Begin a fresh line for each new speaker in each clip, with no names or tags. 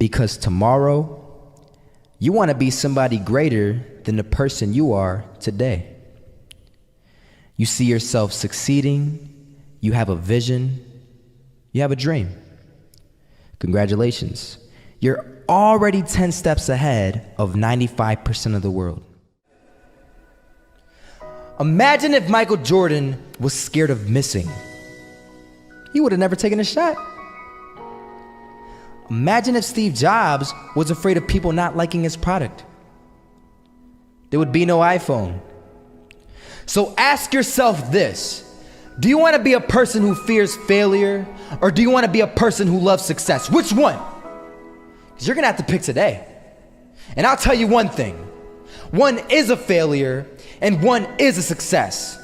Because tomorrow, you want to be somebody greater than the person you are today. You see yourself succeeding, you have a vision, you have a dream. Congratulations. You're already 10 steps ahead of 95% of the world. Imagine if Michael Jordan was scared of missing. He would have never taken a shot. Imagine if Steve Jobs was afraid of people not liking his product. There would be no iPhone. So ask yourself this: do you want to be a person who fears failure, or do you want to be a person who loves success? Which one? Because you're going to have to pick today. And I'll tell you one thing: one is a failure and one is a success.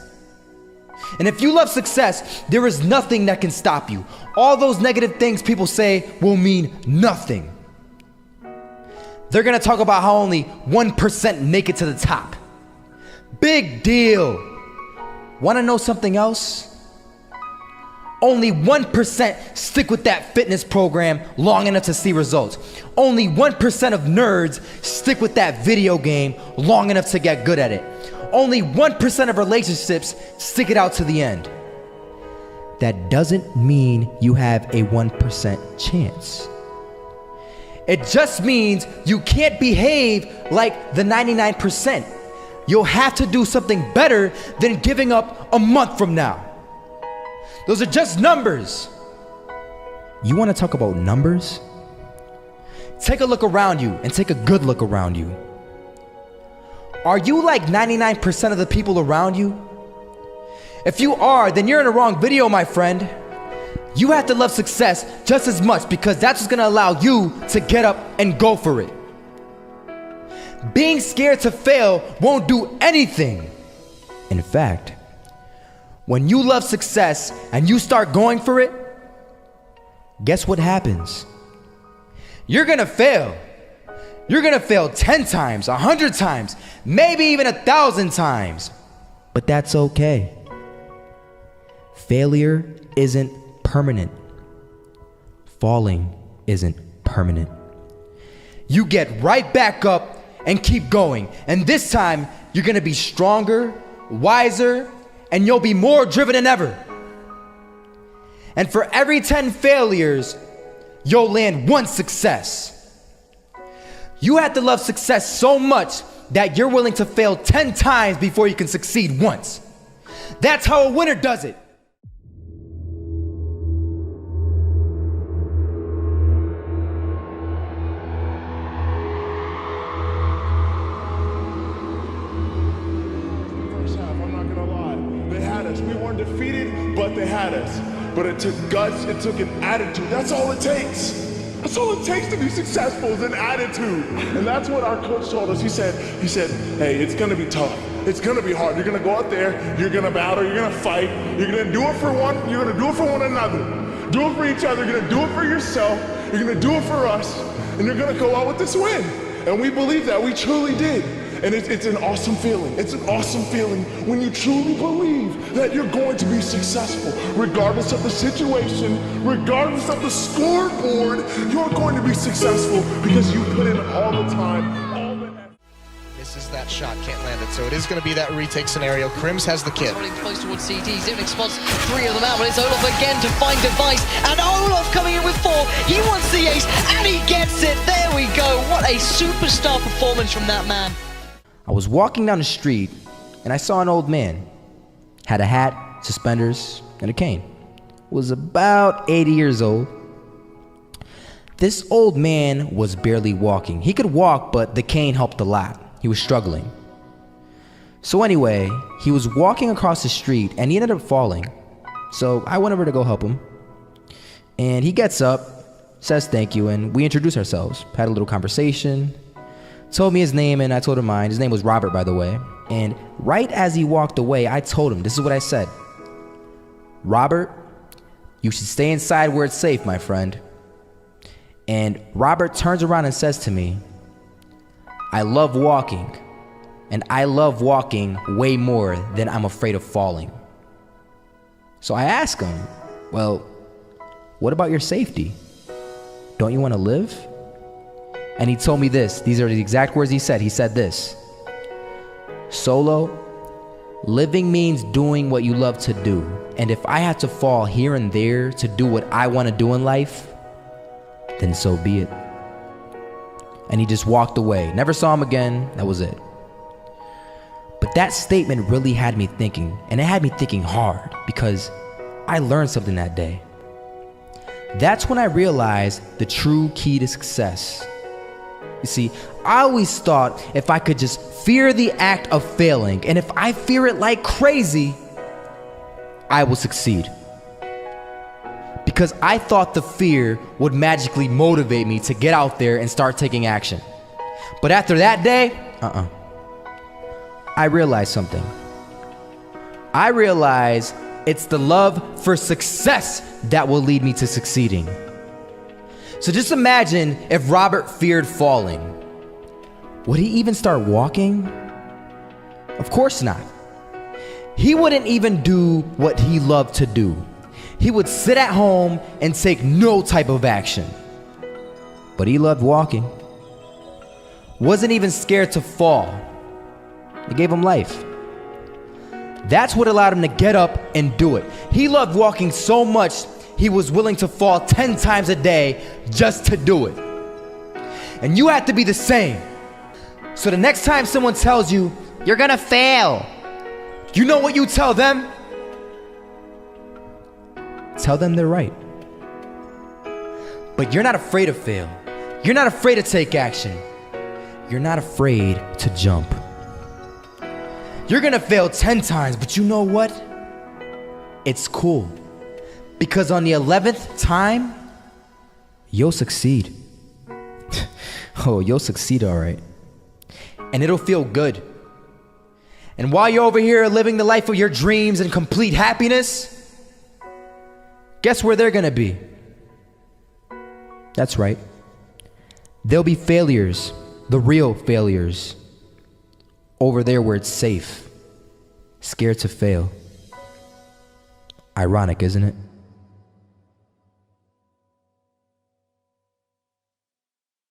And if you love success, there is nothing that can stop you. All those negative things people say will mean nothing. They're gonna talk about how only 1% make it to the top. Big deal. Wanna know something else? Only 1% stick with that fitness program long enough to see results. Only 1% of nerds stick with that video game long enough to get good at it. Only 1% of relationships stick it out to the end. That doesn't mean you have a 1% chance. It just means you can't behave like the 99%. You'll have to do something better than giving up a month from now. Those are just numbers. You want to talk about numbers? Take a look around you and take a good look around you. Are you like 99% of the people around you? If you are, then you're in the wrong video, my friend. You have to love success just as much, because that's what's gonna allow you to get up and go for it. Being scared to fail won't do anything. In fact, when you love success and you start going for it, guess what happens? You're gonna fail. You're gonna fail 10 times, 100 times, maybe even 1,000 times. But that's okay. Failure isn't permanent. Falling isn't permanent. You get right back up and keep going. And this time, you're gonna be stronger, wiser, and you'll be more driven than ever. And for every 10 failures, you'll land one success. You have to love success so much that you're willing to fail 10 times before you can succeed once. That's how a winner does it.
First half, I'm not gonna lie. They had us. We weren't defeated, but they had us. But it took guts, it took an attitude. That's all it takes. That's all it takes to be successful, is an attitude. And that's what our coach told us. He said, hey, it's gonna be tough. It's gonna be hard. You're gonna go out there, you're gonna battle, you're gonna fight, you're gonna do it for one, you're gonna do it for one another. Do it for each other, you're gonna do it for yourself, you're gonna do it for us, and you're gonna go out with this win. And we believe that, we truly did. And it's an awesome feeling. It's an awesome feeling when you truly believe that you're going to be successful. Regardless of the situation, regardless of the scoreboard, you're going to be successful because you put in all the time, all the effort.
Misses that shot, can't land it. So it is going to be that retake scenario. Crims has the kid.
Running close towards CT, Zivnik spots 3 of them out, but it's Olaf again to find device, and Olaf coming in with 4. He wants the ace, and he gets it. There we go. What a superstar performance from that man.
I was walking down the street and I saw an old man. Had a hat, suspenders, and a cane. Was about 80 years old. This old man was barely walking. He could walk, but the cane helped a lot. He was struggling. So anyway, he was walking across the street and he ended up falling. So I went over to go help him. And he gets up, says thank you, and we introduced ourselves. Had a little conversation. Told me his name and I told him mine. His name was Robert, by the way. And right as he walked away, I told him, this is what I said. Robert, you should stay inside where it's safe, my friend. And Robert turns around and says to me, I love walking. And I love walking way more than I'm afraid of falling. So I ask him, well, what about your safety? Don't you want to live? And he told me this. These are the exact words he said. He said this: Solo, living means doing what you love to do. And if I had to fall here and there to do what I want to do in life, then so be it. And he just walked away. Never saw him again. That was it. But that statement really had me thinking, and it had me thinking hard, because I learned something that day. That's when I realized the true key to success. You see, I always thought if I could just fear the act of failing, and if I fear it like crazy, I will succeed. Because I thought the fear would magically motivate me to get out there and start taking action. But after that day, I realized something. I realized it's the love for success that will lead me to succeeding. So just imagine if Robert feared falling. Would he even start walking? Of course not. He wouldn't even do what he loved to do. He would sit at home and take no type of action. But he loved walking. Wasn't even scared to fall. It gave him life. That's what allowed him to get up and do it. He loved walking so much, he was willing to fall 10 times a day just to do it. And you have to be the same. So the next time someone tells you, you're gonna fail, you know what you tell them? Tell them they're right. But you're not afraid to fail. You're not afraid to take action. You're not afraid to jump. You're gonna fail 10 times, but you know what? It's cool. Because on the 11th time, you'll succeed. Oh, you'll succeed, all right. And it'll feel good. And while you're over here living the life of your dreams and complete happiness, guess where they're gonna be? That's right. They'll be failures, the real failures. Over there where it's safe, scared to fail. Ironic, isn't it?